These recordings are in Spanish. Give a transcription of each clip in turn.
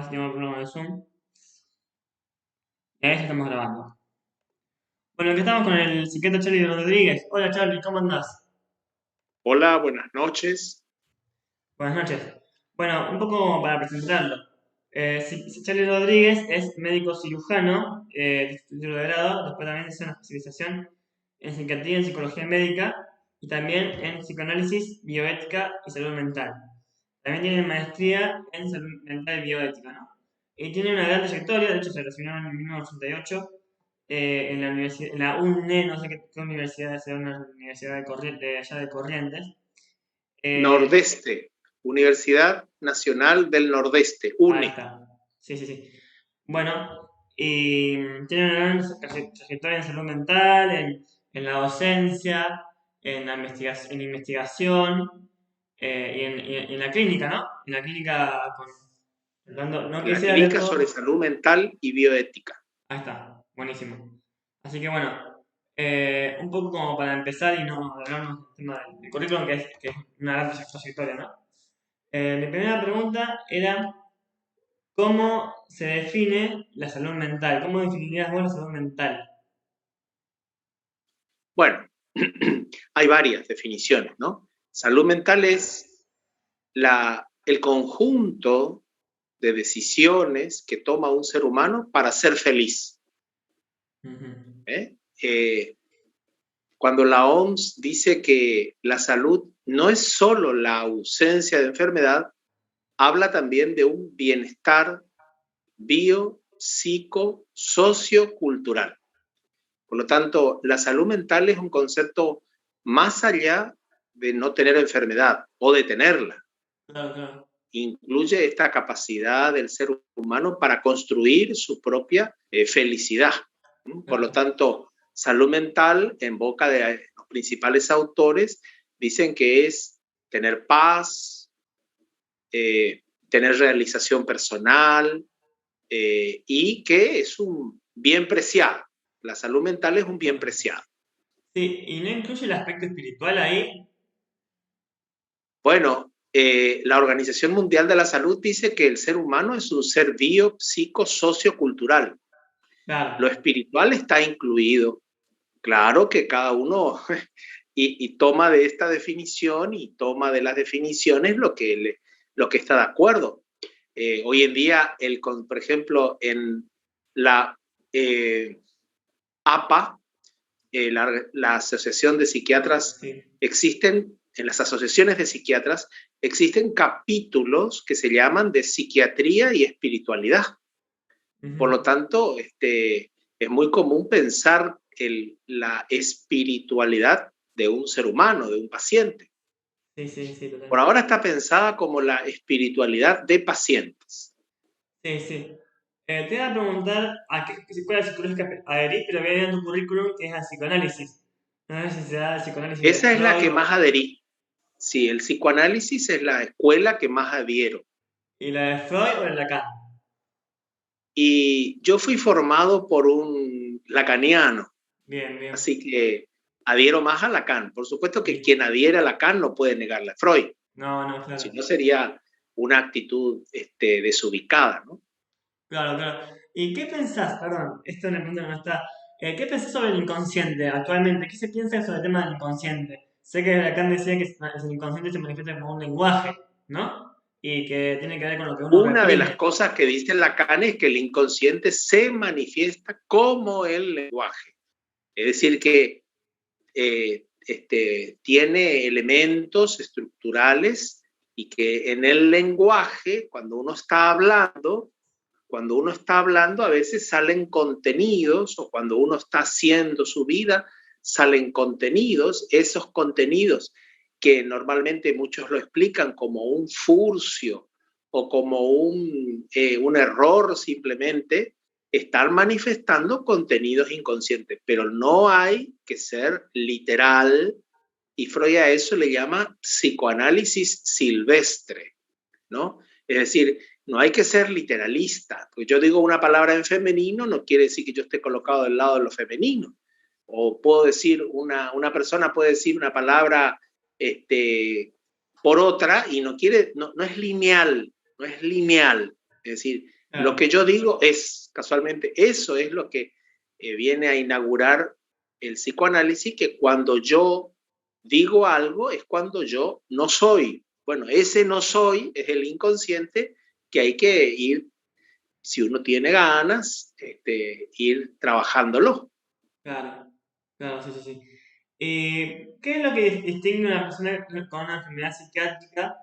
tengo el programa de Zoom. Y ahí ya estamos grabando. Bueno, aquí estamos con el psiquiatra Charlie Rodríguez. Hola Charlie, ¿cómo andás? Hola, buenas noches. Buenas noches. Bueno, un poco para presentarlo. Charlie Rodríguez es médico cirujano, de título de grado, después también hizo una especialización en psiquiatría y en psicología médica y también en psicoanálisis, bioética y salud mental. También tiene maestría en salud mental y bioética, ¿no? Y tiene una gran trayectoria, de hecho se recibió en 1988 en la universidad, en la UNE, no sé qué universidad es, una universidad de, de allá de Corrientes. Eh, Nordeste, Universidad Nacional del Nordeste, Ahí UNE. está. Sí, sí, sí. Bueno, y tiene una gran trayectoria en salud mental, en la docencia, en la en investigación y en la clínica, ¿no? En la clínica no La quisiera leer Clínica sobre todo. Salud Mental y Bioética. Ahí está, buenísimo. Así que bueno, un poco como para empezar y no hablarnos del tema del currículum, que es una gran trayectoria, ¿no? Mi primera pregunta era. ¿Cómo se define la salud mental? ¿Cómo definirías vos la salud mental? Bueno, hay varias definiciones, ¿no? Salud mental es el conjunto de decisiones que toma un ser humano para ser feliz. Ujú. ¿Eh? Cuando la OMS dice que la salud no es solo la ausencia de enfermedad, habla también de un bienestar bio, psico, sociocultural. Por lo tanto, la salud mental es un concepto más allá de no tener enfermedad o de tenerla. Claro, claro. Incluye esta capacidad del ser humano para construir su propia felicidad. Por lo Claro. tanto, salud mental, en boca de los principales autores, dicen que es tener paz, tener realización personal, y que es un bien preciado. La salud mental es un bien Claro. preciado. Sí, y no incluye el aspecto espiritual ahí. Bueno, la Organización Mundial de la Salud dice que el ser humano es un ser bio, psico, sociocultural. Lo Claro. espiritual está incluido. Claro que cada uno y toma de esta definición y toma de las definiciones lo que está de acuerdo. Hoy en día, por ejemplo, en la APA, la Asociación de Ah, Psiquiatras, sí. en las asociaciones de psiquiatras, existen capítulos que se llaman de psiquiatría y espiritualidad. Por lo Ujú. tanto, es muy común pensar la espiritualidad de un ser humano, de un paciente. Sí, sí, sí, Por total. ahora está pensada como la espiritualidad de pacientes. Sí, sí. Te iba a preguntar a cuál es la psicología que adherís, pero voy a ir en tu currículum que es al psicoanálisis. No sé si se da el psicoanálisis de Esa es la Freud que más adherí. Sí, el psicoanálisis es la escuela que más adhiero. y la de Freud o de Lacan. Y yo fui formado por un lacaniano, Bien, bien. así que adhiero más a Lacan. Por supuesto que Listo. quien adhiere a Lacan no puede negarle a Freud, No, no, si claro. no sería una actitud desubicada, ¿no? Claro, claro. ¿Y qué pensás, perdón, esto es una pregunta que no está, qué pensás sobre el inconsciente actualmente? ¿Qué se piensa sobre el tema del inconsciente? Sé que Lacan decía que el inconsciente se manifiesta como un lenguaje, ¿no? Y que tiene que ver con lo que uno Una de las reprime. cosas que dice Lacan es que el inconsciente se manifiesta como el lenguaje. Es decir, que tiene elementos estructurales y que en el lenguaje, cuando uno está hablando, a veces salen contenidos, o cuando uno está haciendo su vida, salen contenidos, esos contenidos que normalmente muchos lo explican como un furcio o como un error simplemente, están manifestando contenidos inconscientes, pero no hay que ser literal, y Freud a eso le llama psicoanálisis silvestre, ¿no? Es decir, no hay que ser literalista. Pues yo digo una palabra en femenino, no quiere decir que yo esté colocado del lado de lo femenino. O puedo decir, una persona puede decir una palabra por otra y no es lineal, no es lineal. Es decir, Lo claro, que yo digo es, casualmente, eso es lo que viene a inaugurar el psicoanálisis, que cuando yo digo algo es cuando yo no soy. Bueno, ese no soy es el inconsciente que hay que ir, si uno tiene ganas, ir trabajándolo. claro, claro, sí, sí, sí. ¿Qué es lo que distingue a una persona con una enfermedad psiquiátrica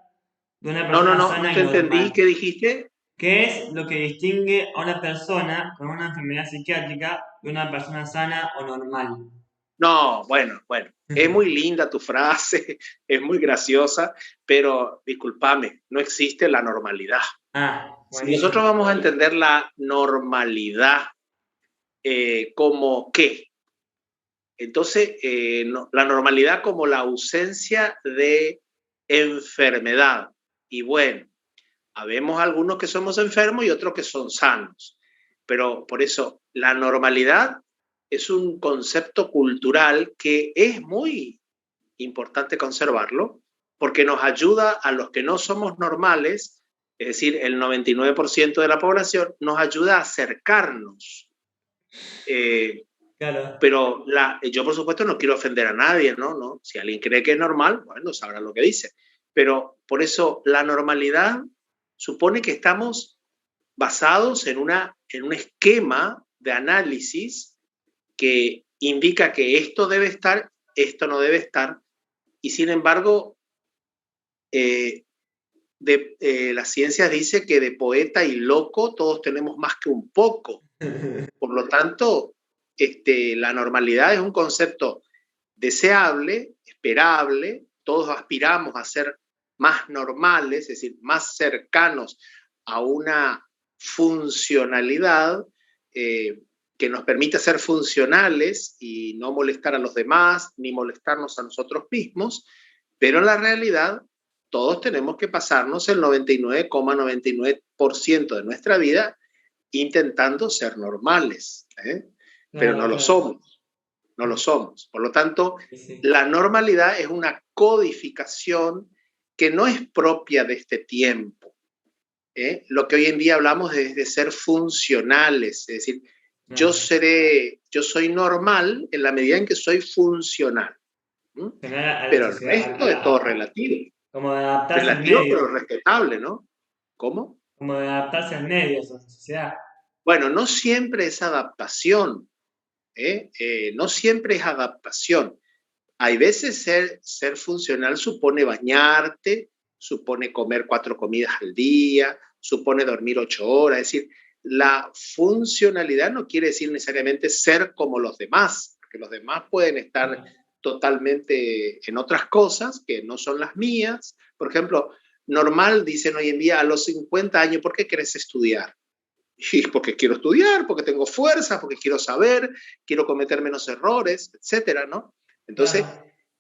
de una No, no, persona no, no sana y te entendí. normal? ¿Qué dijiste? ¿Qué es lo que distingue a una persona con una enfermedad psiquiátrica de una persona sana o normal? No, bueno, bueno, es muy linda tu frase, es muy graciosa, pero discúlpame, no existe la normalidad. Ah, Si nosotros buenísimo. vamos a entender la normalidad como qué, entonces la normalidad como la ausencia de enfermedad. Y bueno, habemos algunos que somos enfermos y otros que son sanos. Pero por eso, la normalidad es un concepto cultural que es muy importante conservarlo porque nos ayuda a los que no somos normales, es decir, el 99% de la población, nos ayuda a acercarnos. Eh, Claro, pero yo, por supuesto, no quiero ofender a nadie, ¿no? ¿no? Si alguien cree que es normal, bueno, sabrá lo que dice. Pero por eso la normalidad supone que estamos basados en un esquema de análisis que indica que esto debe estar, esto no debe estar, y sin embargo, eh, la ciencia dice que de poeta y loco todos tenemos más que un poco. Por lo tanto, la normalidad es un concepto deseable, esperable, todos aspiramos a ser más normales, es decir, más cercanos a una funcionalidad eh, que nos permita ser funcionales y no molestar a los demás ni molestarnos a nosotros mismos, pero en la realidad todos tenemos que pasarnos el 99,99% de nuestra vida intentando ser normales, pero no claro, lo claro. somos, no lo somos. Por lo tanto, Sí, sí. la normalidad es una codificación que no es propia de este tiempo. Lo que hoy en día hablamos es de ser funcionales, es decir, Claro. yo soy normal en la medida en que soy funcional. ¿Mm? Tener a la Pero el sociedad, resto es todo relativo. como de adaptarse al Relativo, medio, pero respetable, ¿no? ¿Cómo? como de adaptarse al medio, a la sociedad. Bueno, no siempre es adaptación, no siempre es adaptación. Hay veces ser funcional supone bañarte, supone comer 4 comidas al día, supone dormir 8 horas. Es decir, la funcionalidad no quiere decir necesariamente ser como los demás, porque los demás pueden estar totalmente en otras cosas que no son las mías. Por ejemplo, normal, dicen hoy en día, a los 50 años, ¿por qué querés estudiar? Y porque quiero estudiar, porque tengo fuerza, porque quiero saber, quiero cometer menos errores, etcétera, ¿no? Entonces,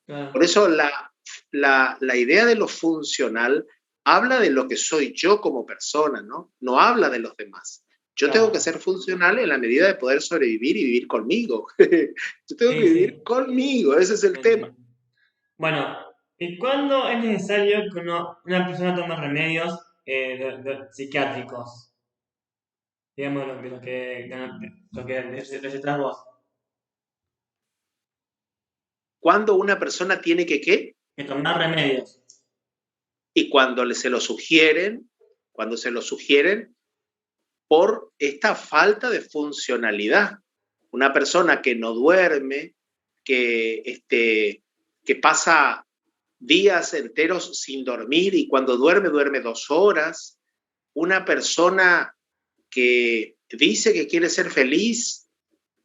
Claro, por claro, eso la idea de lo funcional habla de lo que soy yo como persona, ¿no? No habla de los demás. Yo tengo que claro. ser funcional en la medida de poder sobrevivir y vivir conmigo. Yo tengo que Sí, vivir sí. conmigo, ese es el tema. Bueno, ¿y cuándo es necesario que una persona tome remedios psiquiátricos? Digamos lo que recetas vos. Cuando una persona tiene que qué Que tomar remedios. y cuando se lo sugieren por esta falta de funcionalidad. Una persona que no duerme, que pasa días enteros sin dormir y cuando duerme, duerme 2 horas. Una persona que dice que quiere ser feliz,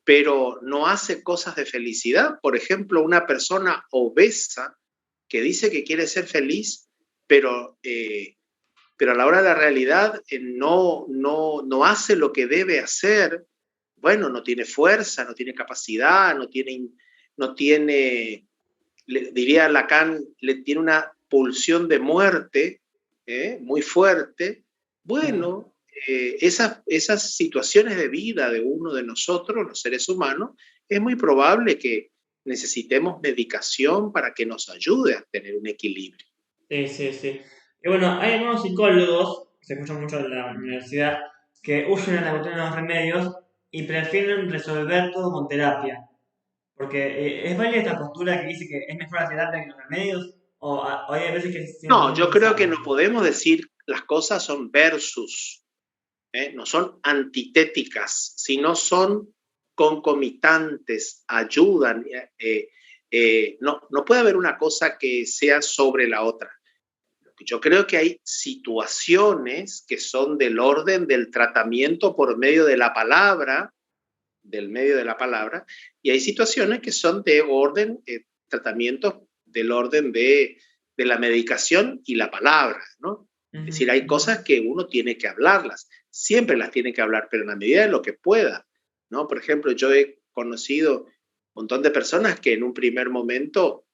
pero no hace cosas de felicidad. Por ejemplo, una persona obesa que dice que quiere ser feliz, pero pero a la hora de la realidad no hace lo que debe hacer, bueno, no tiene fuerza, no tiene capacidad, no tiene diría Lacan, tiene una pulsión de muerte muy fuerte. Claro. Bueno, esas situaciones de vida de uno de nosotros, los seres humanos, es muy probable que necesitemos medicación para que nos ayude a tener un equilibrio. Sí, sí, sí. Y bueno, hay algunos psicólogos, que se escuchan mucho en la universidad, que huyen a la cuestión de los remedios y prefieren resolver todo con terapia. Porque ¿es válida esta postura que dice que es mejor la terapia que los remedios? O hay veces que es No, yo creo que necesario. no podemos decir las cosas son versus, no son antitéticas, sino son concomitantes, ayudan. No puede haber una cosa que sea sobre la otra. Yo creo que hay situaciones que son del orden del tratamiento por medio de la palabra, del medio de la palabra, y hay situaciones que son de orden, tratamientos del orden de la medicación y la palabra, ¿no? Es decir, hay cosas que uno tiene que hablarlas, siempre las tiene que hablar, pero en la medida de lo que pueda, ¿no? Por ejemplo, yo he conocido un montón de personas que en un primer momento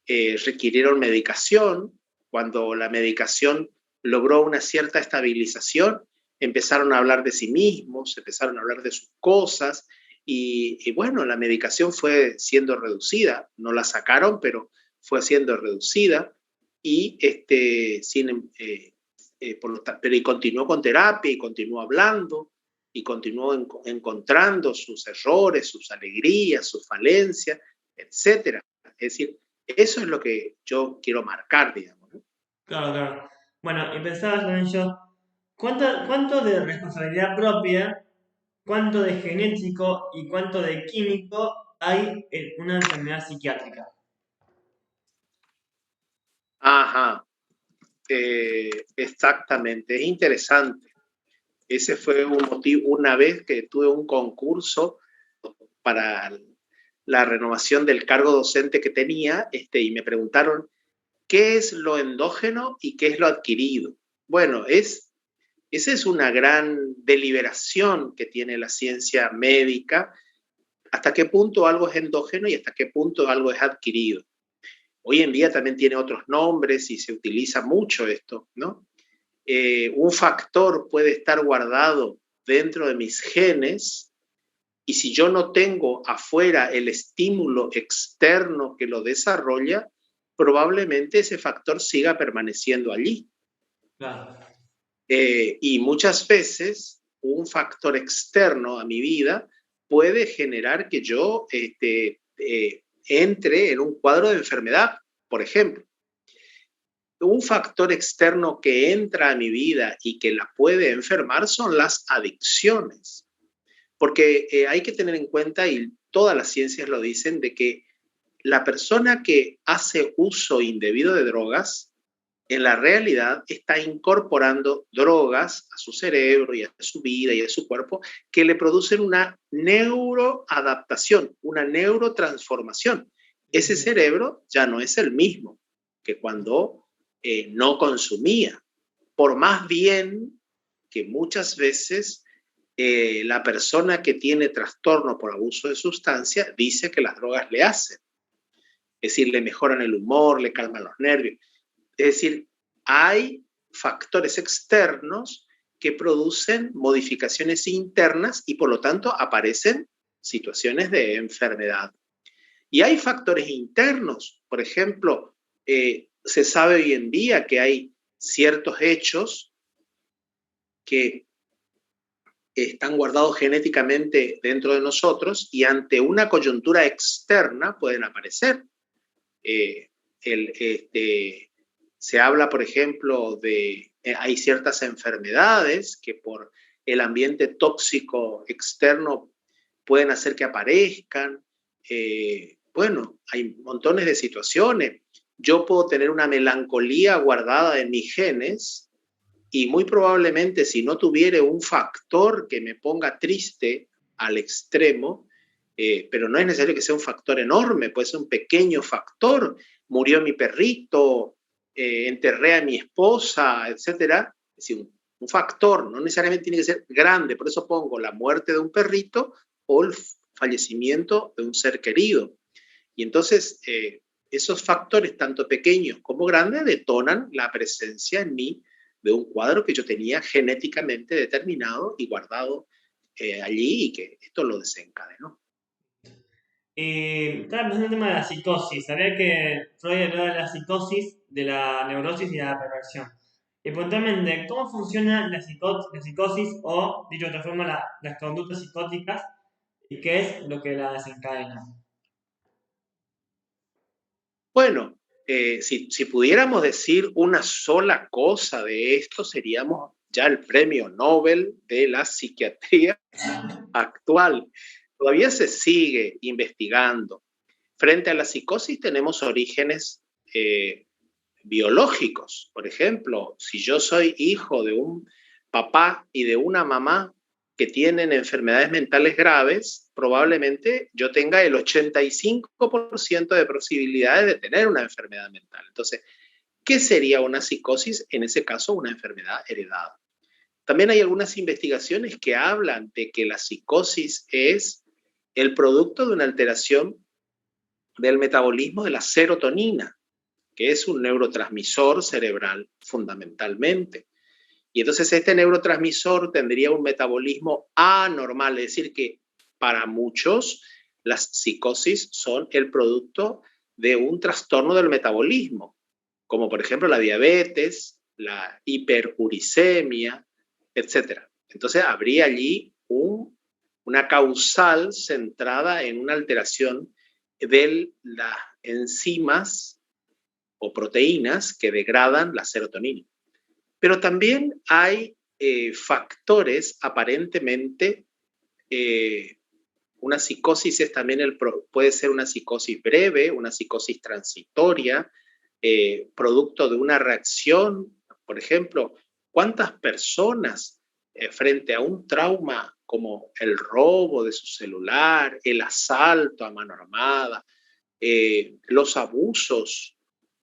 requirieron medicación. Cuando la medicación logró una cierta estabilización, empezaron a hablar de sí mismos, empezaron a hablar de sus cosas y bueno, la medicación fue siendo reducida, no la sacaron, pero fue siendo reducida y pero y continuó con terapia y continuó hablando y continuó encontrando sus errores, sus alegrías, sus falencias, etcétera. Es decir, eso es lo que yo quiero marcar, digamos, ¿no? Claro, claro. Bueno, y pensaba también yo, ¿cuánto de responsabilidad propia, cuánto de genético y cuánto de químico hay en una enfermedad psiquiátrica? Ajá, exactamente, es interesante. Ese fue un motivo, una vez que tuve un concurso para la renovación del cargo docente que tenía, y me preguntaron qué es lo endógeno y qué es lo adquirido. Bueno, esa es una gran deliberación que tiene la ciencia médica, hasta qué punto algo es endógeno y hasta qué punto algo es adquirido. Hoy en día también tiene otros nombres y se utiliza mucho esto, ¿no? Un factor puede estar guardado dentro de mis genes y si yo no tengo afuera el estímulo externo que lo desarrolla, probablemente ese factor siga permaneciendo allí. Claro. Y muchas veces un factor externo a mi vida puede generar que yo entre en un cuadro de enfermedad, por ejemplo. Un factor externo que entra a mi vida y que la puede enfermar son las adicciones. Porque hay que tener en cuenta, y todas las ciencias lo dicen, de que la persona que hace uso indebido de drogas, en la realidad está incorporando drogas a su cerebro y a su vida y a su cuerpo que le producen una neuroadaptación, una neurotransformación. Ese cerebro ya no es el mismo que cuando no consumía. Por más bien que muchas veces la persona que tiene trastorno por abuso de sustancia dice que las drogas le hacen. Es decir, le mejoran el humor, le calman los nervios. Es decir, hay factores externos que producen modificaciones internas y por lo tanto aparecen situaciones de enfermedad. Y hay factores internos, por ejemplo, se sabe hoy en día que hay ciertos hechos que están guardados genéticamente dentro de nosotros y ante una coyuntura externa pueden aparecer. Eh, el, Se habla, por ejemplo, de hay ciertas enfermedades que por el ambiente tóxico externo pueden hacer que aparezcan. Bueno, hay montones de situaciones. Yo puedo tener una melancolía guardada en mis genes y muy probablemente si no tuviera un factor que me ponga triste al extremo, pero no es necesario que sea un factor enorme, puede ser un pequeño factor, murió mi perrito, enterré a mi esposa, etcétera. Es decir, un factor, no necesariamente tiene que ser grande, por eso pongo la muerte de un perrito o el fallecimiento de un ser querido. Y entonces, esos factores, tanto pequeños como grandes, detonan la presencia en mí de un cuadro que yo tenía genéticamente determinado y guardado allí y que esto lo desencadenó. Y estaba pensando en el tema de la psicosis. Sabía que Freud hablaba de la psicosis, de la neurosis y de la perversión. Y puntualmente, ¿cómo funciona la psicosis o, dicho de otra forma, las conductas psicóticas y qué es lo que la desencadena? Bueno, si pudiéramos decir una sola cosa de esto, seríamos ya el premio Nobel de la psiquiatría actual. Todavía se sigue investigando. Frente a la psicosis tenemos orígenes biológicos. Por ejemplo, si yo soy hijo de un papá y de una mamá que tienen enfermedades mentales graves, probablemente yo tenga el 85% de posibilidades de tener una enfermedad mental. Entonces, ¿qué sería una psicosis? En ese caso, una enfermedad heredada. También hay algunas investigaciones que hablan de que la psicosis es el producto de una alteración del metabolismo de la serotonina, que es un neurotransmisor cerebral fundamentalmente. Y entonces este neurotransmisor tendría un metabolismo anormal, es decir, que para muchos las psicosis son el producto de un trastorno del metabolismo, como por ejemplo la diabetes, la hiperuricemia, etc. Entonces habría allí una causal centrada en una alteración de las enzimas o proteínas que degradan la serotonina. Pero también hay factores aparentemente, una psicosis es también puede ser una psicosis breve, una psicosis transitoria, producto de una reacción. Por ejemplo, ¿cuántas personas frente a un trauma como el robo de su celular, el asalto a mano armada, los abusos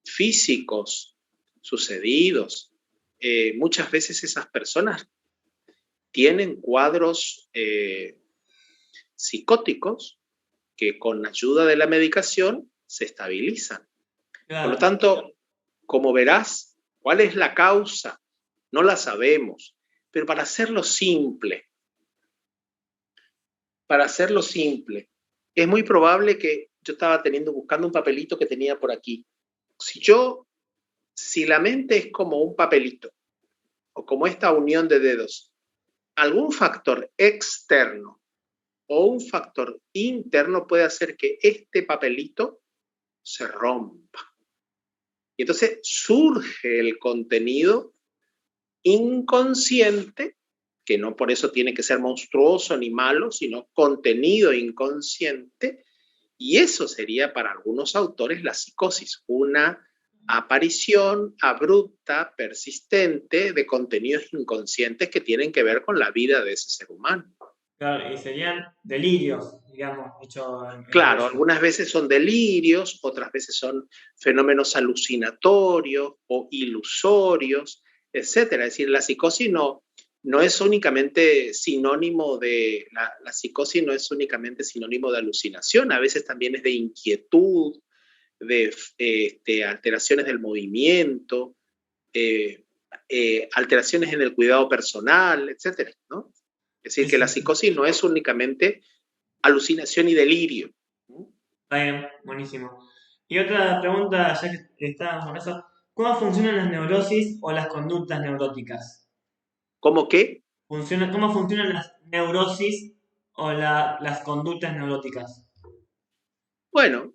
físicos sucedidos, muchas veces esas personas tienen cuadros psicóticos que con ayuda de la medicación se estabilizan? Por lo Claro, tanto, como verás, ¿cuál es la causa? No la sabemos, pero para hacerlo simple, es muy probable que yo estaba buscando un papelito que tenía por aquí. Si la mente es como un papelito o como esta unión de dedos, algún factor externo o un factor interno puede hacer que este papelito se rompa. Y entonces surge el contenido inconsciente, que no por eso tiene que ser monstruoso ni malo, sino contenido inconsciente, y eso sería para algunos autores la psicosis, una aparición abrupta, persistente de contenidos inconscientes que tienen que ver con la vida de ese ser humano. claro, y serían delirios, digamos, hecho en Claro, criollo. algunas veces son delirios, otras veces son fenómenos alucinatorios o ilusorios, etcétera. Es decir, la psicosis no es únicamente sinónimo la psicosis no es únicamente sinónimo de alucinación, a veces también es de inquietud, de alteraciones del movimiento, eh, alteraciones en el cuidado personal, etcétera, ¿no? Es decir, Sí, que la sí, psicosis no es únicamente alucinación y delirio. está bien, buenísimo. Y otra pregunta, ya que estábamos con eso, ¿cómo funcionan las neurosis o las conductas neuróticas? ¿Cómo qué? ¿Cómo funcionan las neurosis o las conductas neuróticas? Bueno,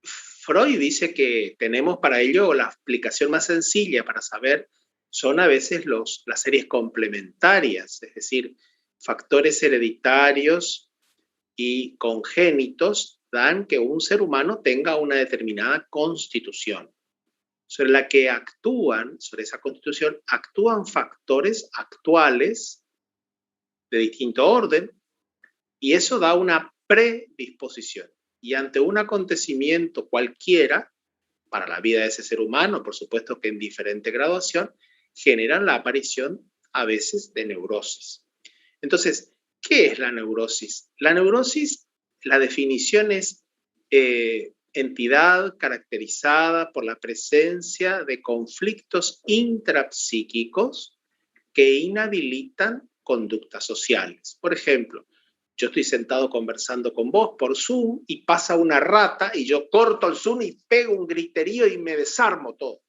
Freud dice que tenemos para ello la explicación más sencilla para saber son a veces las series complementarias, es decir, factores hereditarios y congénitos dan que un ser humano tenga una determinada constitución, sobre esa constitución, actúan factores actuales de distinto orden, y eso da una predisposición. Y ante un acontecimiento cualquiera, para la vida de ese ser humano, por supuesto que en diferente graduación, generan la aparición a veces de neurosis. Entonces, ¿qué es la neurosis? La definición es entidad caracterizada por la presencia de conflictos intrapsíquicos que inhabilitan conductas sociales. Por ejemplo, yo estoy sentado conversando con vos por Zoom y pasa una rata y yo corto el Zoom y pego un griterío y me desarmo todo.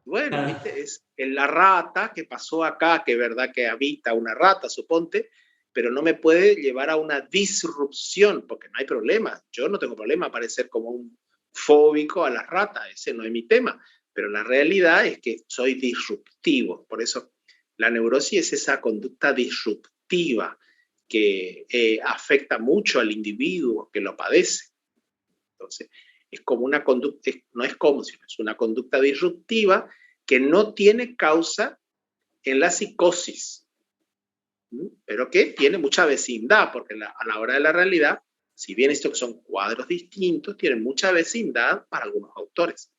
Bueno, Claro, ¿viste? Es en la rata que pasó acá, que es verdad que habita una rata, suponte, pero no me puede llevar a una disrupción, porque no hay problema. Yo no tengo problema parecer como un fóbico a las ratas, ese no es mi tema, pero la realidad es que soy disruptivo. Por eso la neurosis es esa conducta disruptiva que afecta mucho al individuo que lo padece. Entonces, es como una conducta, no es como, sino es una conducta disruptiva que no tiene causa en la psicosis, pero que tiene mucha vecindad, porque a la hora de la realidad, si bien estos son cuadros distintos, tienen mucha vecindad para algunos autores.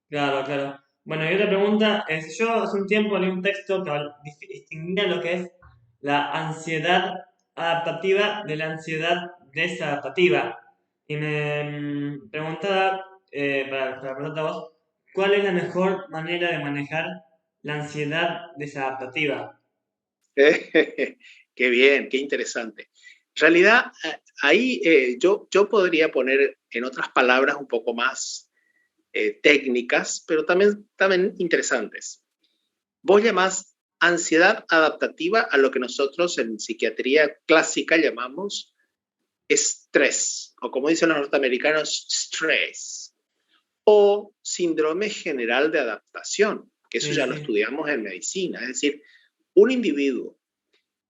claro, claro. Bueno, y otra pregunta es, yo hace un tiempo leí un texto que distinguía lo que es la ansiedad adaptativa de la ansiedad desadaptativa. Y me preguntaba, para preguntarte a vos, ¿cuál es la mejor manera de manejar la ansiedad desadaptativa? Qué bien, qué interesante. En realidad, ahí yo podría poner en otras palabras un poco más técnicas, pero también interesantes. Vos llamás ansiedad adaptativa a lo que nosotros en psiquiatría clásica llamamos estrés, o como dicen los norteamericanos, stress, o síndrome general de adaptación, que eso Sí, ya lo sí. estudiamos en medicina. Es decir, un individuo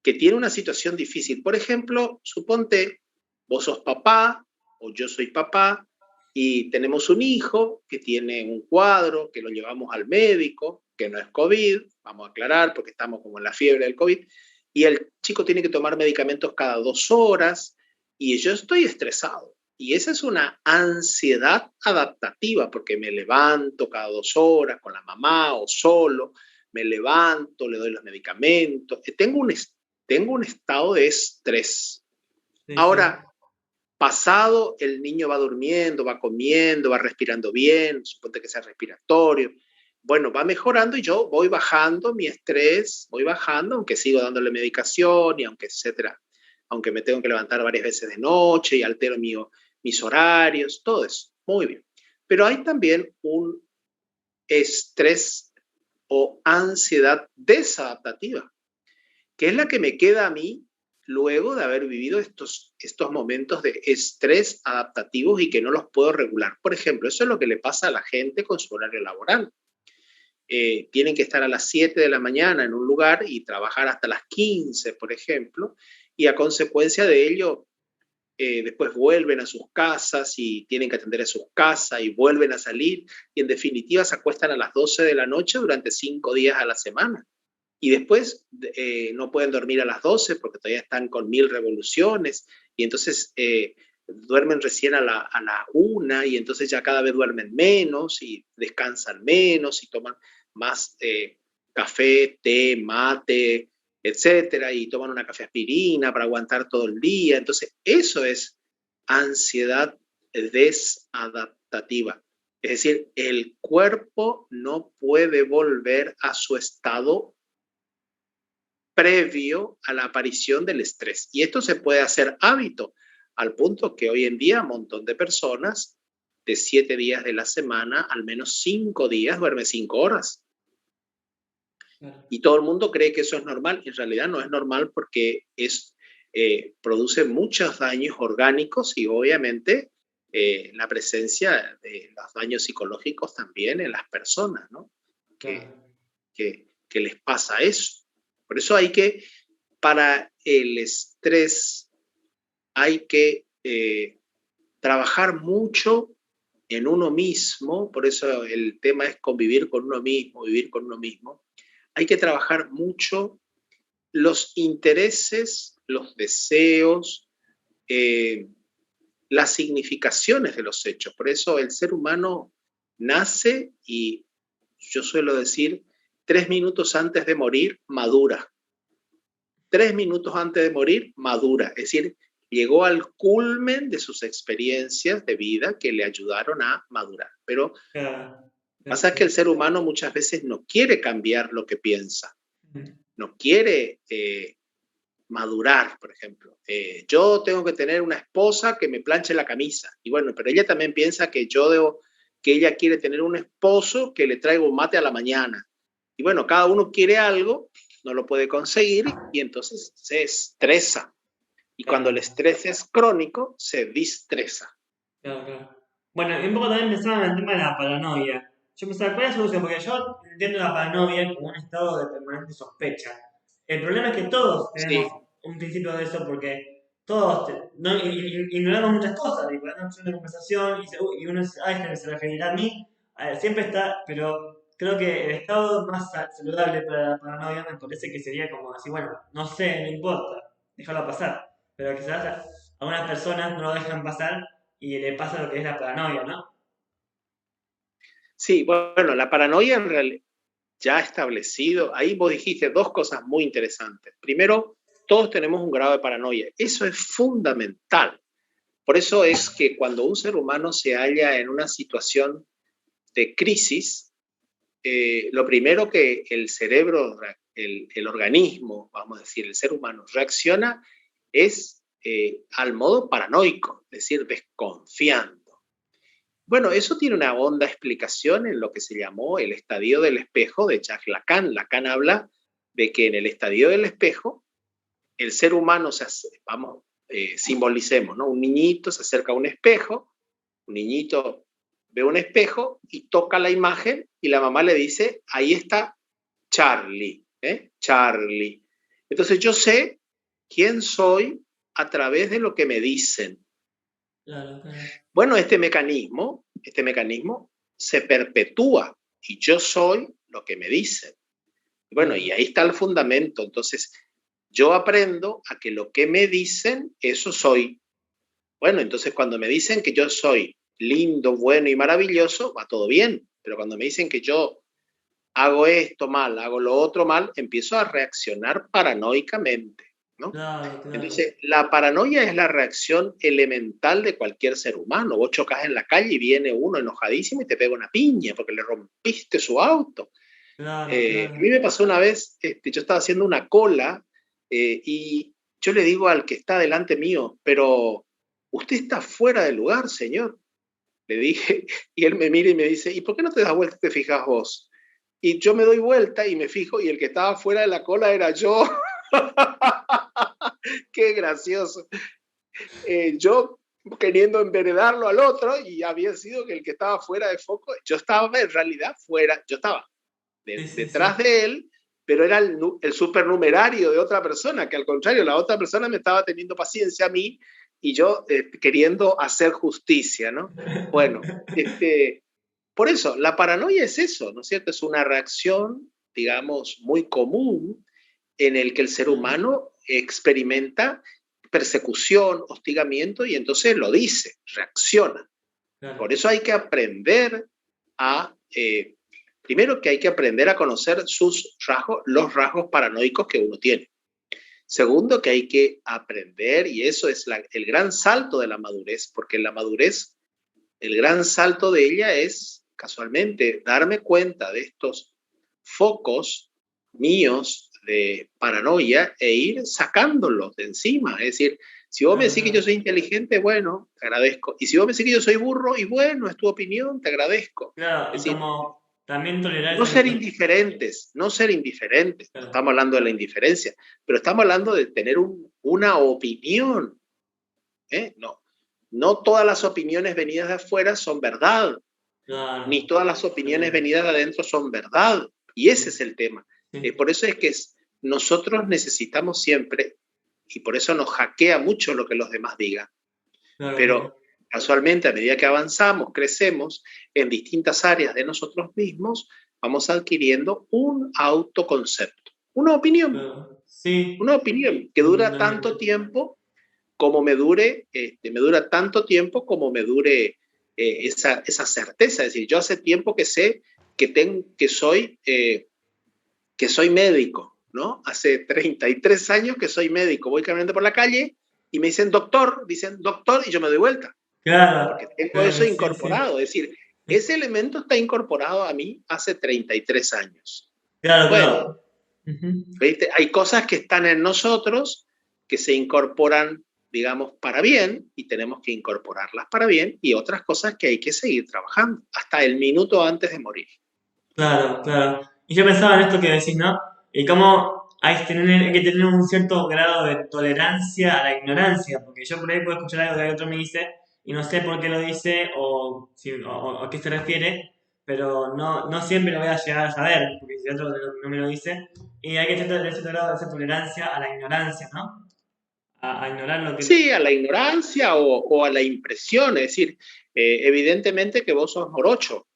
que tiene una situación difícil, por ejemplo, suponte, vos sos papá o yo soy papá y tenemos un hijo que tiene un cuadro, que lo llevamos al médico, que no es COVID, vamos a aclarar porque estamos como en la fiebre del COVID, y el chico tiene que tomar medicamentos cada 2 horas y yo estoy estresado. Y esa es una ansiedad adaptativa porque me levanto cada 2 horas con la mamá o solo, me levanto, le doy los medicamentos, tengo un estado de estrés. Sí, sí. Ahora, pasado, el niño va durmiendo, va comiendo, va respirando bien, suponte que sea respiratorio. Bueno, va mejorando y yo voy bajando mi estrés, voy bajando, aunque sigo dándole medicación y aunque etcétera, aunque me tengo que levantar varias veces de noche y altero mis horarios, todo eso. Muy bien. Pero hay también un estrés o ansiedad desadaptativa, que es la que me queda a mí luego de haber vivido estos momentos de estrés adaptativos y que no los puedo regular. Por ejemplo, eso es lo que le pasa a la gente con su horario laboral. Tienen que estar a las 7 de la mañana en un lugar y trabajar hasta las 15, por ejemplo, y a consecuencia de ello, después vuelven a sus casas y tienen que atender a sus casas y vuelven a salir y en definitiva se acuestan a las 12 de la noche durante 5 días a la semana y después no pueden dormir a las 12 porque todavía están con 1000 revoluciones y entonces duermen recién a la 1 y entonces ya cada vez duermen menos y descansan menos y toman más café, té, mate, etcétera, y toman una café aspirina para aguantar todo el día. Entonces, eso es ansiedad desadaptativa. Es decir, el cuerpo no puede volver a su estado previo a la aparición del estrés. Y esto se puede hacer hábito, al punto que hoy en día un montón de personas de 7 días de la semana, al menos 5 días, duerme 5 horas. Claro. Y todo el mundo cree que eso es normal. En realidad no es normal porque produce muchos daños orgánicos y obviamente la presencia de los daños psicológicos también en las personas, ¿no? Que, Claro. que les pasa eso. Por eso para el estrés, hay que trabajar mucho en uno mismo, por eso el tema es convivir con uno mismo, vivir con uno mismo. Hay que trabajar mucho los intereses, los deseos, eh, las significaciones de los hechos. Por eso el ser humano nace y yo suelo decir, 3 minutos antes de morir, madura. 3 minutos antes de morir, madura. Es decir, llegó al culmen de sus experiencias de vida que le ayudaron a madurar. Pero Claro. Claro, pasa que el sí. ser humano muchas veces no quiere cambiar lo que piensa, Ujú. no quiere madurar, por ejemplo. Yo tengo que tener una esposa que me planche la camisa. Y bueno, pero ella también piensa que yo debo que ella quiere tener un esposo que le traiga un mate a la mañana. Y bueno, cada uno quiere algo, no lo puede conseguir y entonces se estresa. Y cuando el Claro, estrés es crónico, se distresa. claro, claro. Bueno, y un poco también pensaba en el tema de la paranoia. Yo pensaba, ¿cuál es la solución? Porque yo entiendo la paranoia como un estado de permanente sospecha. El problema es que todos tenemos Sí, un principio de eso porque todos no, ignoramos muchas cosas. Y podemos hacer una conversación y uno dice, ah, este se referirá a mí. Siempre está, pero creo que el estado más saludable para la paranoia me parece que sería como decir, bueno, no sé, no importa, déjalo pasar. Pero quizás a algunas personas no lo dejan pasar y le pasa lo que es la paranoia, ¿no? sí, bueno, la paranoia en realidad ya establecido, ahí vos dijiste dos cosas muy interesantes. Primero, todos tenemos un grado de paranoia. Eso es fundamental. Por eso es que cuando un ser humano se halla en una situación de crisis, lo primero que el cerebro, el organismo, vamos a decir, el ser humano, reacciona es al modo paranoico, es decir, desconfiando. Bueno, eso tiene una honda explicación en lo que se llamó el estadio del espejo de Jacques Lacan. Lacan habla de que en el estadio del espejo el ser humano se hace, vamos, simbolicemos, ¿no? Un niñito se acerca a un espejo, un niñito ve un espejo y toca la imagen y la mamá le dice, ahí está Charlie, ¿eh? Charlie. Entonces yo sé quién soy a través de lo que me dicen. Claro, claro. Bueno, este mecanismo se perpetúa y yo soy lo que me dicen. Bueno, y Claro, ahí está el fundamento. Entonces, yo aprendo a que lo que me dicen, eso soy. Bueno, entonces cuando me dicen que yo soy lindo, bueno y maravilloso, va todo bien. Pero cuando me dicen que yo hago esto mal, hago lo otro mal, empiezo a reaccionar paranoicamente, ¿no? claro, claro. Entonces, la paranoia es la reacción elemental de cualquier ser humano. Vos chocas en la calle y viene uno enojadísimo y te pega una piña porque le rompiste su auto. Claro, A mí claro. me pasó una vez, yo estaba haciendo una cola y yo le digo al que está delante mío, pero usted está fuera de lugar, señor. Le dije, y él me mira y me dice, ¿y por qué no te das vuelta y te fijas vos? Y yo me doy vuelta y me fijo y el que estaba fuera de la cola era yo. Qué gracioso. Yo queriendo envenedarlo al otro y había sido que el que estaba fuera de foco, yo estaba en realidad fuera, yo estaba Sí, sí, detrás sí. de él, pero era el supernumerario de otra persona, que al contrario, la otra persona me estaba teniendo paciencia a mí y yo queriendo hacer justicia, ¿no? Bueno, por eso, la paranoia es eso, ¿no es cierto? Es una reacción, digamos, muy común en el que el ser Claro, humano experimenta persecución, hostigamiento y entonces lo dice, reacciona. Por claro, eso hay que aprender a, primero que hay que aprender a conocer sus rasgos, los rasgos paranoicos que uno tiene. Segundo, que hay que aprender, y eso es el gran salto de la madurez, porque la madurez, el gran salto de ella es, casualmente, darme cuenta de estos focos míos de paranoia e ir sacándolos de encima. Es decir, si vos me claro, decís que yo claro. soy inteligente, bueno, te agradezco. Y si vos me decís que yo soy burro, y bueno, es tu opinión, te agradezco. Claro, Es y decir, como también tolerar no esa ser situación. indiferentes, no ser indiferentes. No Claro, estamos hablando de la indiferencia, pero estamos hablando de tener una opinión. No, no todas las opiniones venidas de afuera son verdad, ni claro. todas las opiniones Tremendo. venidas de adentro son verdad. Y ese Sí, es el tema. sí. Por eso es que nosotros necesitamos siempre, y por eso nos hackea mucho lo que los demás digan, Claro, pero claro. casualmente a medida que avanzamos, crecemos en distintas áreas de nosotros mismos, vamos adquiriendo un autoconcepto, Claro. Sí, una opinión que dura tanto totalmente. tiempo como me dura tanto tiempo como me dure esa certeza. Es decir, yo hace tiempo que sé que soy médico, ¿no? Hace 33 años que soy médico. Voy caminando por la calle y me dicen doctor, y yo me doy vuelta, Claro, porque tengo eso claro, sí, sí. incorporado. Es decir, Sí. ese elemento está incorporado a mí hace 33 años. Claro, Bueno, claro. Ujú. ¿viste? Hay cosas que están en nosotros que se incorporan digamos, para bien y tenemos que incorporarlas para bien y otras cosas que hay que seguir trabajando hasta el minuto antes de morir. Claro, claro. Y yo pensaba en esto que decís, ¿no? Y cómo hay que tener un cierto grado de tolerancia a la ignorancia, porque yo por ahí puedo escuchar algo que otro me dice y no sé por qué lo dice o a qué se refiere, pero no siempre lo voy a llegar a saber, porque si otro no me lo dice, y hay que tener cierto grado de esa tolerancia a la ignorancia, ¿no? A ignorar lo que... Sí, a la ignorancia o a la impresión, es decir, evidentemente que vos sos morocho,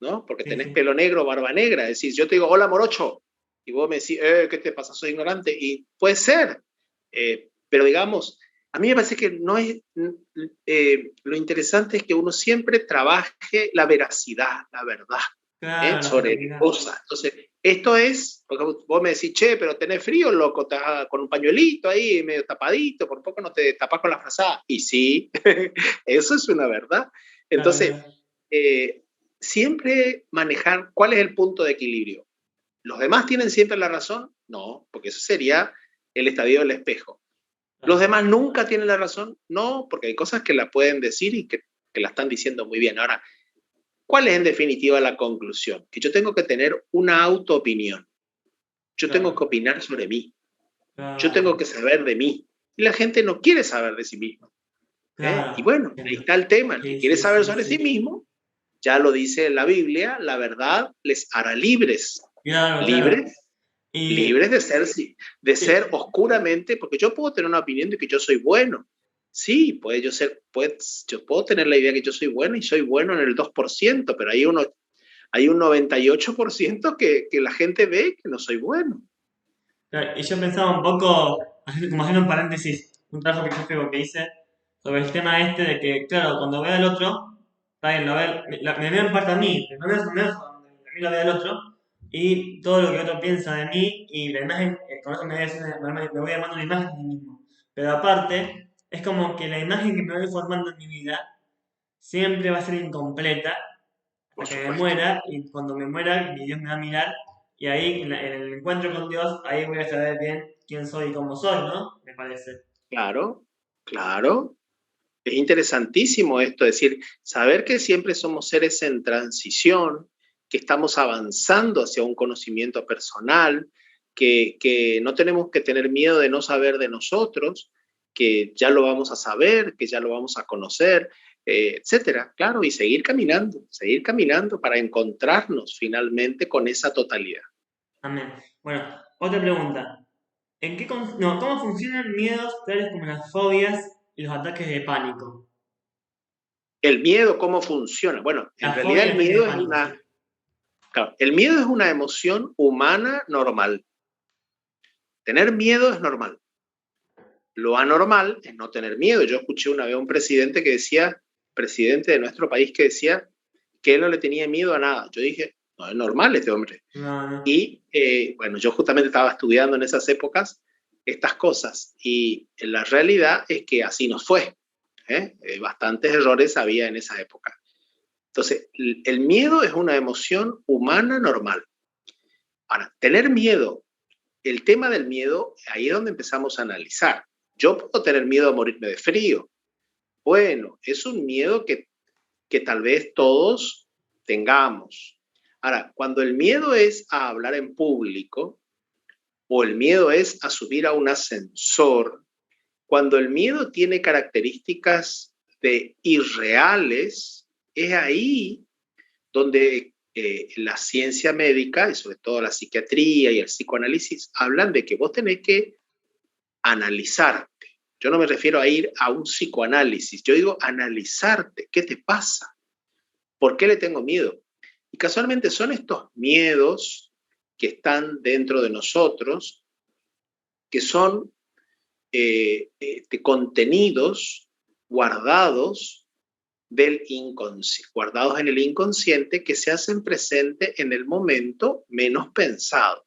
¿no? Porque Sí, tenés sí. pelo negro, barba negra, es decir, yo te digo, hola morocho, y vos me decís, ¿qué te pasa? Soy ignorante, y puede ser, pero digamos, a mí me parece que no es, lo interesante es que uno siempre trabaje la veracidad, la verdad, Claro, la sobre objetividad. cosas. Entonces, esto es, porque vos me decís, che, pero tenés frío, loco, estás con un pañuelito ahí, medio tapadito, por poco no te tapas con la frazada. Y sí, eso es una verdad. Claro, Entonces, claro. eh, siempre manejar cuál es el punto de equilibrio. ¿Los demás tienen siempre la razón? No, porque eso sería el estadio del espejo. ¿Los Claro. demás nunca tienen la razón? No, porque hay cosas que la pueden decir y que la están diciendo muy bien. Ahora, ¿cuál es en definitiva la conclusión? Que yo tengo que tener una autoopinión. Yo tengo que Claro, opinar sobre mí. Yo tengo claro, que saber de mí. Y la gente no quiere saber de sí misma. Y claro, bueno, ahí entiendo. está el tema. El que Sí, quiere sí, saber sí, sobre sí sí. mismo, ya lo dice la Biblia, la verdad les hará libres. Claro, claro. Libres, Y, libres de ser y- oscuramente, porque yo puedo tener una opinión de que yo soy bueno. Sí, yo puedo tener la idea que yo soy bueno y soy bueno en el 2%, pero hay un 98% que la gente ve que no soy bueno. claro, y yo pensaba un poco, como haciendo un paréntesis, un trabajo filosófico que hice sobre el tema este de que, claro, cuando veo al otro, está bien, me veo en parte a mí, me veo a mí lo veo al otro, y todo lo que el otro piensa de mí, y la imagen, con eso me voy armando una imagen de mí mismo. Pero aparte, es como que la imagen que me voy formando en mi vida siempre va a ser incompleta Por hasta que me supuesto. muera, y cuando me muera, mi Dios me va a mirar, y ahí, en el encuentro con Dios, ahí voy a saber bien quién soy y cómo soy, ¿no? Me parece. Claro, claro. Es interesantísimo esto, es decir, saber que siempre somos seres en transición, que estamos avanzando hacia un conocimiento personal, que no tenemos que tener miedo de no saber de nosotros, que ya lo vamos a saber, que ya lo vamos a conocer, etcétera. Claro, y seguir caminando para encontrarnos finalmente con esa totalidad. Amén. Bueno, otra pregunta. No, ¿cómo funcionan miedos tales como las fobias y los ataques de pánico? El miedo, ¿cómo funciona? Bueno, en Las realidad fobias y el los ataques de miedo es pánico, sí. claro, el miedo es una emoción humana normal. Tener miedo es normal. Lo anormal es no tener miedo. Yo escuché una vez a un presidente que decía, presidente de nuestro país, que decía que él no le tenía miedo a nada. Yo dije, no, es normal este hombre. No, no. Y bueno, yo justamente estaba estudiando en esas épocas estas cosas y la realidad es que así nos fue. Bastantes errores había en esa época. Entonces, el miedo es una emoción humana normal. Ahora, tener miedo, el tema del miedo, ahí es donde empezamos a analizar. Yo puedo tener miedo a morirme de frío. Bueno, es un miedo que tal vez todos tengamos. Ahora, cuando el miedo es a hablar en público o el miedo es a subir a un ascensor, cuando el miedo tiene características de irreales, es ahí donde la ciencia médica y sobre todo la psiquiatría y el psicoanálisis hablan de que vos tenés que analizarte. Yo no me refiero a ir a un psicoanálisis, yo digo analizarte. ¿Qué te pasa? ¿Por qué le tengo miedo? Y casualmente son estos miedos que están dentro de nosotros, que son contenidos guardados guardados en el inconsciente que se hacen presente en el momento menos pensado.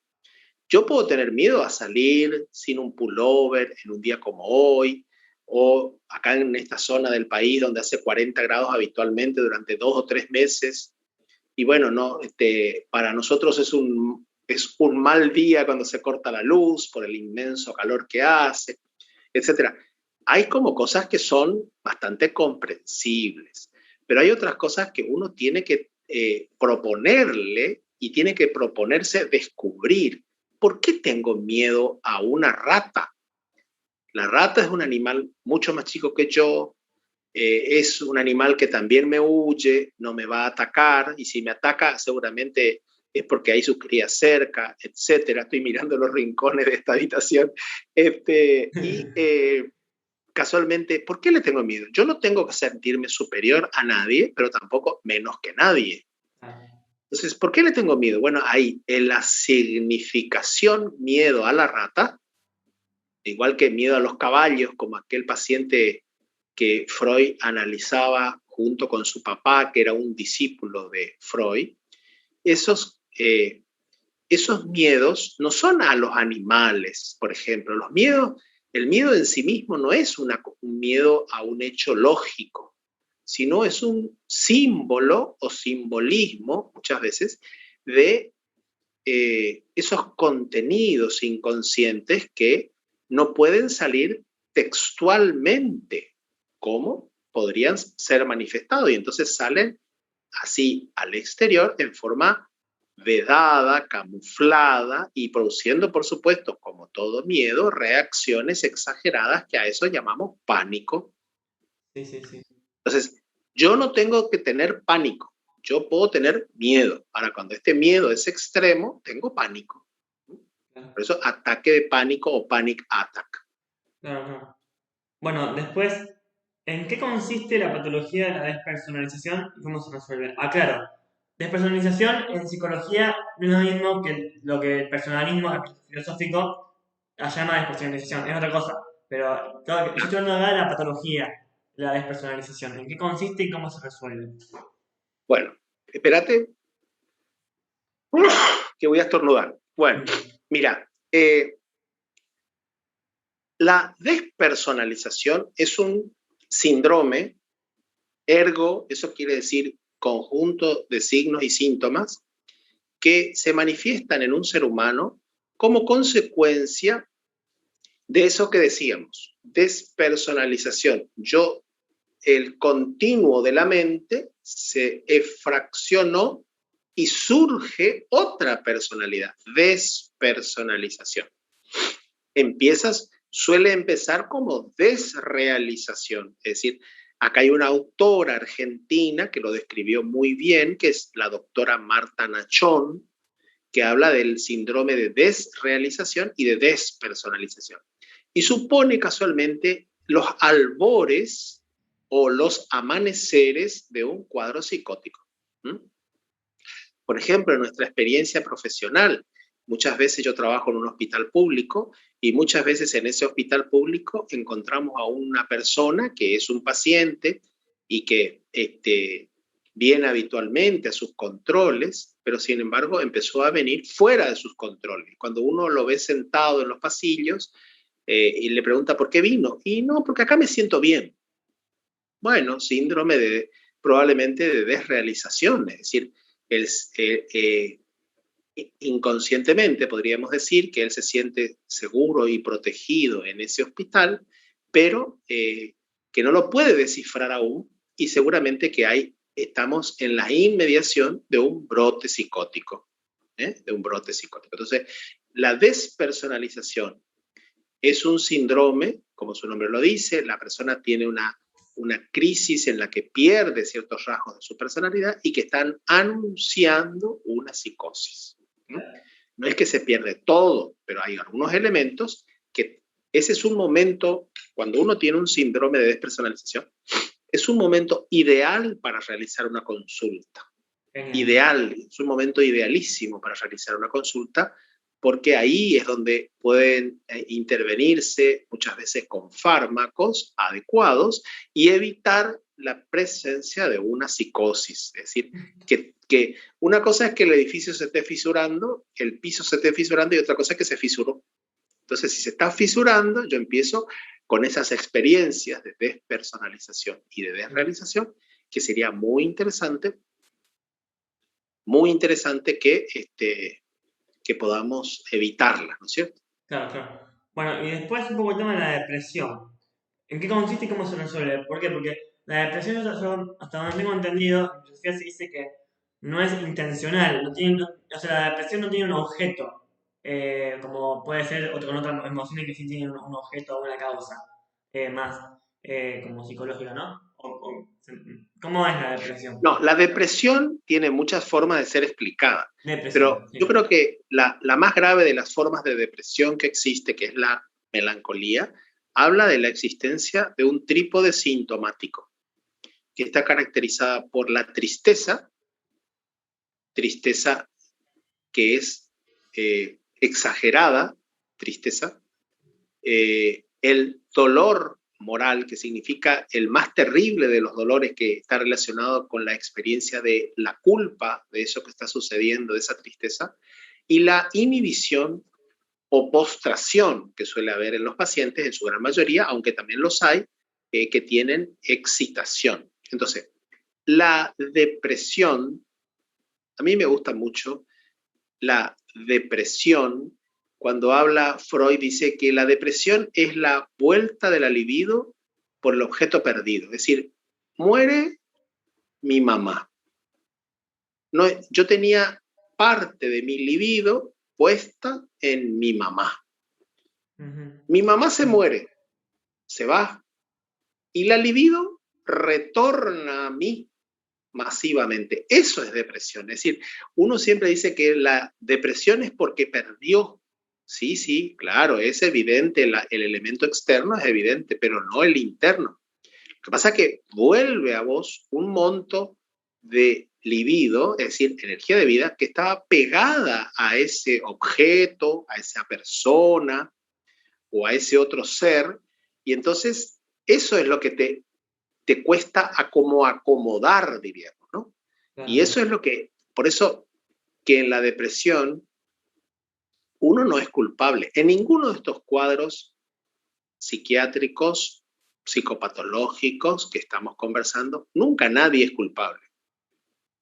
Yo puedo tener miedo a salir sin un pullover en un día como hoy, o acá en esta zona del país donde hace 40 grados habitualmente durante 2 o 3 meses. Y bueno, no, para nosotros es un mal día cuando se corta la luz por el inmenso calor que hace, etcétera. hay como cosas que son bastante comprensibles, pero hay otras cosas que uno tiene que proponerle y tiene que proponerse descubrir. ¿Por qué tengo miedo a una rata? La rata es un animal mucho más chico que yo, es un animal que también me huye, no me va a atacar, y si me ataca seguramente es porque hay sus crías cerca, etcétera. Estoy mirando los rincones de esta habitación. Casualmente, ¿por qué le tengo miedo? Yo no tengo que sentirme superior a nadie, pero tampoco menos que nadie. Entonces, ¿por qué le tengo miedo? Bueno, ahí en la significación miedo a la rata, igual que miedo a los caballos, como aquel paciente que Freud analizaba junto con su papá, que era un discípulo de Freud, esos miedos no son a los animales, por ejemplo. El miedo en sí mismo no es un miedo a un hecho lógico, sino es un símbolo o simbolismo, muchas veces, de esos contenidos inconscientes que no pueden salir textualmente, como podrían ser manifestados, y entonces salen así al exterior en forma vedada, camuflada y produciendo, por supuesto, como todo miedo, reacciones exageradas que a eso llamamos pánico. Sí, sí, sí. Entonces, yo no tengo que tener pánico, yo puedo tener miedo. Ahora, cuando este miedo es extremo, tengo pánico. Claro, Por eso, ataque de pánico o panic attack. claro, claro. Bueno, después, ¿en qué consiste la patología de la despersonalización y cómo se resuelve? Ah, claro. Despersonalización en psicología no es lo mismo que lo que el personalismo filosófico llama despersonalización, es otra cosa. Pero claro, yo estoy hablando acá de la patología de la despersonalización. ¿En qué consiste y cómo se resuelve? Bueno, espérate, que voy a estornudar. Bueno, mira, la despersonalización es un síndrome, ergo, eso quiere decir conjunto de signos y síntomas que se manifiestan en un ser humano como consecuencia de eso que decíamos, despersonalización. El continuo de la mente se fraccionó y surge otra personalidad, despersonalización. Suele empezar como desrealización, es decir, acá hay una autora argentina que lo describió muy bien, que es la doctora Marta Nachón, que habla del síndrome de desrealización y de despersonalización. Y supone casualmente los albores o los amaneceres de un cuadro psicótico. ¿Mm? Por ejemplo, en nuestra experiencia profesional, muchas veces yo trabajo en un hospital público y muchas veces en ese hospital público encontramos a una persona que es un paciente y que viene habitualmente a sus controles, pero sin embargo empezó a venir fuera de sus controles. Cuando uno lo ve sentado en los pasillos y le pregunta por qué vino, y no, porque acá me siento bien. Bueno, síndrome probablemente de desrealización, es decir, el, inconscientemente podríamos decir que él se siente seguro y protegido en ese hospital, pero que no lo puede descifrar aún y seguramente que estamos en la inmediación de un brote psicótico, de un brote psicótico. Entonces, la despersonalización es un síndrome, como su nombre lo dice, la persona tiene una crisis en la que pierde ciertos rasgos de su personalidad y que están anunciando una psicosis. No es que se pierde todo, pero hay algunos elementos que ese es un momento, cuando uno tiene un síndrome de despersonalización, es un momento ideal para realizar una consulta. Ideal, es un momento idealísimo para realizar una consulta, porque ahí es donde pueden intervenirse muchas veces con fármacos adecuados y evitar la presencia de una psicosis. Es decir, que una cosa es que el edificio se esté fisurando, el piso se esté fisurando y otra cosa es que se fisuró. Entonces, si se está fisurando, yo empiezo con esas experiencias de despersonalización y de desrealización, que sería muy interesante que podamos evitarla, ¿no es cierto? Claro, claro. Bueno, y después un poco el tema de la depresión. ¿En qué consiste y cómo se resuelve? ¿Por qué? Porque la depresión, hasta donde tengo entendido, en filosofía se dice que no es intencional, o sea, la depresión no tiene un objeto, como puede ser con otras emociones que sí tienen un objeto o una causa, más como psicológica, ¿no? ¿Cómo es la depresión? No, la depresión tiene muchas formas de ser explicada, Depresión, pero yo sí. creo que la más grave de las formas de depresión que existe, que es la melancolía, habla de la existencia de un trípode sintomático, que está caracterizada por la tristeza, tristeza que es exagerada, tristeza, el dolor moral, que significa el más terrible de los dolores, que está relacionado con la experiencia de la culpa de eso que está sucediendo, de esa tristeza, y la inhibición o postración que suele haber en los pacientes, en su gran mayoría, aunque también los hay, que tienen excitación. Entonces, la depresión, a mí me gusta mucho la depresión. Cuando habla Freud, dice que la depresión es la vuelta de la libido por el objeto perdido. Es decir, muere mi mamá. No, yo tenía parte de mi libido puesta en mi mamá. Ujú. Mi mamá se muere, se va, y la libido retorna a mí masivamente. Eso es depresión. Es decir, uno siempre dice que la depresión es porque perdió. Sí, sí, claro, es evidente, el elemento externo es evidente, pero no el interno. Lo que pasa es que vuelve a vos un monto de libido, es decir, energía de vida, que estaba pegada a ese objeto, a esa persona o a ese otro ser, y entonces eso es lo que te cuesta a como acomodar, diríamos, ¿no? Y Claro. eso es lo que, por eso que en la depresión uno no es culpable. En ninguno de estos cuadros psiquiátricos, psicopatológicos que estamos conversando, nunca nadie es culpable.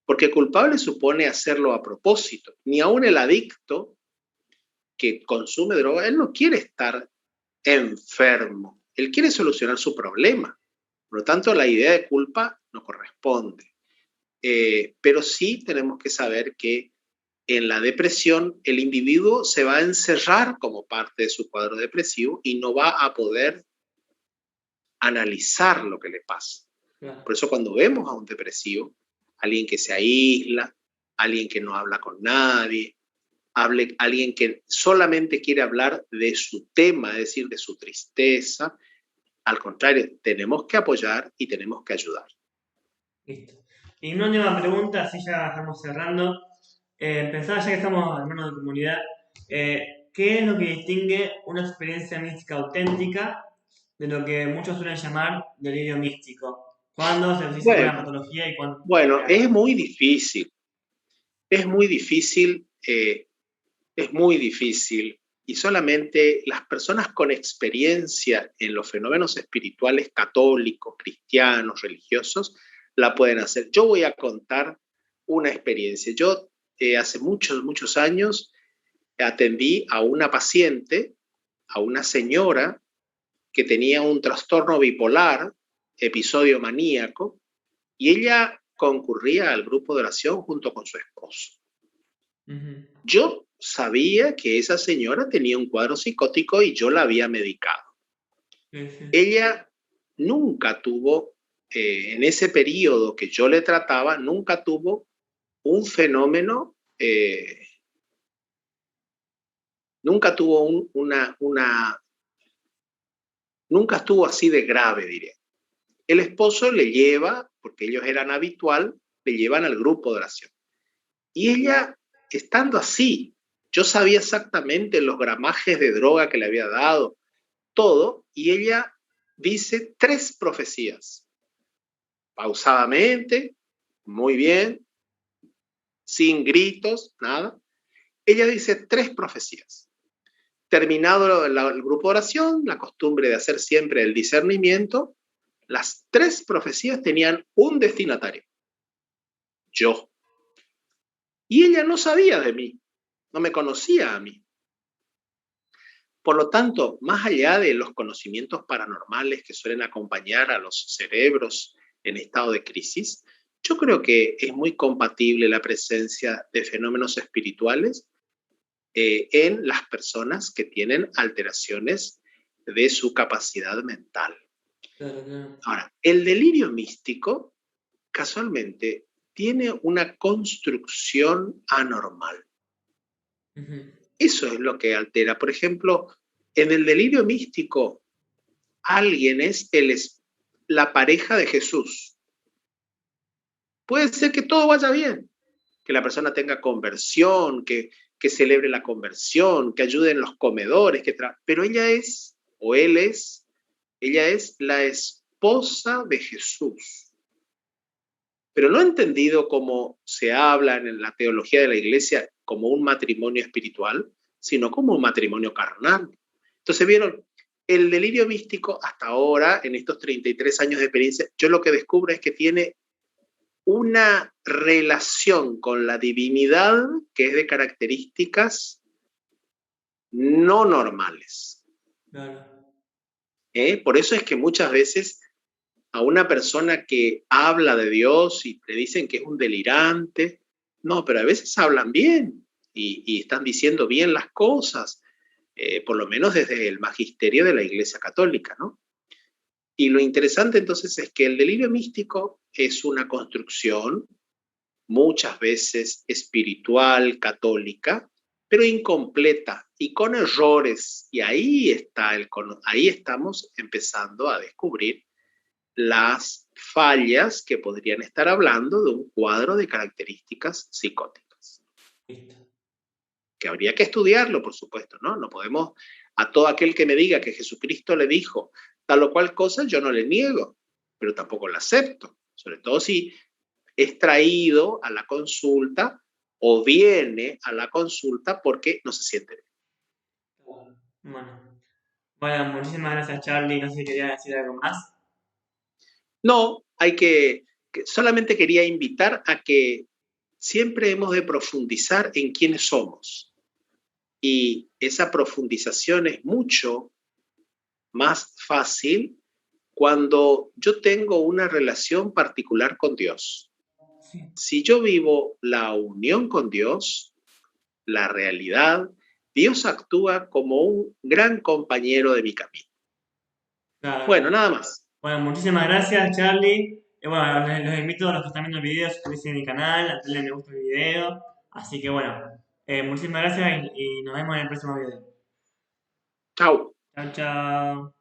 Porque culpable supone hacerlo a propósito. Ni aun el adicto que consume droga, él no quiere estar enfermo, él quiere solucionar su problema. Por lo tanto, la idea de culpa no corresponde. Pero sí tenemos que saber que en la depresión el individuo se va a encerrar como parte de su cuadro depresivo y no va a poder analizar lo que le pasa. Claro. Por eso cuando vemos a un depresivo, alguien que se aísla, alguien que no habla con nadie, alguien que solamente quiere hablar de su tema, es decir, de su tristeza, al contrario, tenemos que apoyar y tenemos que ayudar. Listo. Y una última pregunta, así ya estamos cerrando. Pensaba, ya que estamos hermanos de comunidad, ¿qué es lo que distingue una experiencia mística auténtica de lo que muchos suelen llamar delirio místico? ¿Cuándo se dice una Bueno, patología y cuándo es bueno, real? es muy difícil, es muy difícil y solamente las personas con experiencia en los fenómenos espirituales católicos, cristianos, religiosos, la pueden hacer. Yo voy a contar una experiencia. Yo hace muchos, muchos años atendí a una paciente, a una señora que tenía un trastorno bipolar, episodio maníaco, y ella concurría al grupo de oración junto con su esposo. Ujú. Yo sabía que esa señora tenía un cuadro psicótico y yo la había medicado. Sí, sí. Ella nunca tuvo, en ese periodo que yo le trataba, nunca tuvo un fenómeno, nunca tuvo nunca estuvo así de grave, diría. El esposo le lleva, porque ellos eran habitual, le llevan al grupo de oración. Y ella, estando así, yo sabía exactamente los gramajes de droga que le había dado, todo, y ella dice 3 profecías, pausadamente, muy bien, sin gritos, nada. Ella dice 3 profecías. Terminado el grupo de oración, la costumbre de hacer siempre el discernimiento, las 3 profecías tenían un destinatario, yo. Y ella no sabía de mí, no me conocía a mí. Por lo tanto, más allá de los conocimientos paranormales que suelen acompañar a los cerebros en estado de crisis, yo creo que es muy compatible la presencia de fenómenos espirituales en las personas que tienen alteraciones de su capacidad mental. Claro, claro. Ahora, el delirio místico, casualmente, tiene una construcción anormal. Ujú. Eso es lo que altera. Por ejemplo, en el delirio místico, alguien es la pareja de Jesús. Puede ser que todo vaya bien, que la persona tenga conversión, que celebre la conversión, que ayude en los comedores, pero ella es, o él es, ella es la esposa de Jesús. Pero no entendido como se habla en la teología de la iglesia como un matrimonio espiritual, sino como un matrimonio carnal. Entonces, vieron, el delirio místico hasta ahora, en estos 33 años de experiencia, yo lo que descubro es que tiene una relación con la divinidad que es de características no normales. Claro. Por eso es que muchas veces a una persona que habla de Dios y le dicen que es un delirante, no, pero a veces hablan bien y están diciendo bien las cosas, por lo menos desde el magisterio de la Iglesia Católica, ¿no? Y lo interesante entonces es que el delirio místico es una construcción muchas veces espiritual, católica, pero incompleta y con errores. Y ahí estamos empezando a descubrir las fallas que podrían estar hablando de un cuadro de características psicóticas. Listo. Que habría que estudiarlo, por supuesto, ¿no? No podemos, a todo aquel que me diga que Jesucristo le dijo tal o cual cosa, yo no le niego, pero tampoco la acepto, sobre todo si es traído a la consulta o viene a la consulta porque no se siente bien. Bueno. Bueno, muchísimas gracias, Charlie. No sé si quería decir algo más. No, solamente quería invitar a que siempre hemos de profundizar en quiénes somos. Y esa profundización es mucho más fácil cuando yo tengo una relación particular con Dios. Sí. Si yo vivo la unión con Dios, la realidad, Dios actúa como un gran compañero de mi camino. Claro, Bueno, claro. nada más. Bueno, muchísimas gracias, Charlie. Bueno, los invito a los que están viendo el video, suscribirse en mi canal, a darle me gusta al video. Así que bueno, muchísimas gracias y nos vemos en el próximo video. Chao. Chao, chao.